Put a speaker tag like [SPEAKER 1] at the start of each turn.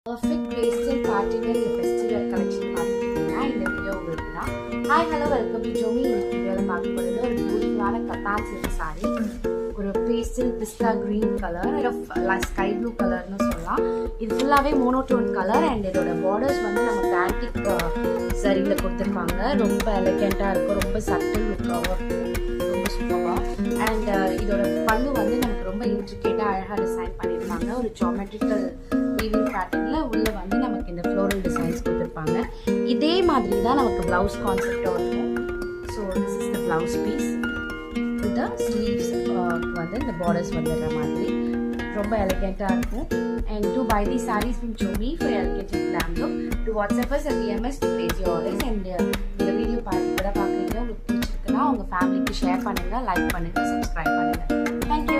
[SPEAKER 1] Perfect pastel party wear festival collection பார்த்துட்டீங்கன்னா இந்த video உங்களுக்கு தான். Hi hello welcome to Jomi. இந்த வீடியோவில் பார்க்க போகிறது ஒரு பியூட்டிஃபுல்லான கத்தான் சில்க் சாரி. ஒரு pastel pista green colour sky blue கலர்னு சொல்லலாம். இது ஃபுல்லாகவே மோனோடோன் கலர் அண்ட் இதோட பார்டர்ஸ் வந்து நமக்கு ஆன்டிக் சரியில் கொடுத்துருப்பாங்க. ரொம்ப எலகெண்ட்டாக இருக்கும், ரொம்ப சட்டில் லுக்காகவும் இருக்கும், ரொம்ப சூப்பராக. அண்ட் இதோட பல்லு வந்து நமக்கு ரொம்ப இன்ட்ரிகேட்டாக அழகாக டிசைன் பண்ணியிருப்பாங்க. ஒரு ஜியோமெட்ரிக்கல் வீவிங் பேட்டர்னில் உள்ள வந்து நமக்கு இந்த ஃப்ளோரல் டிசைன்ஸ் கொடுத்துருப்பாங்க. இதே மாதிரி தான் நமக்கு ப்ளவுஸ் கான்செப்டும் இருக்கும். So this is the blouse piece with sleeves வந்து இந்த பார்டர்ஸ் வந்துடுற மாதிரி ரொம்ப எலகெண்ட்டாக இருக்கும். And to buy these sarees from Jomi for elegant and glam look, to WhatsApp us at DMS to place your orders. And இந்த video பார்க்குறீங்க உங்களுக்கு பிடிச்சிருக்குன்னா உங்கள் ஃபேமிலிக்கு ஷேர் பண்ணுங்கள், லைக் பண்ணுங்கள், சப்ஸ்கிரைப் பண்ணுங்கள். தேங்க்யூ.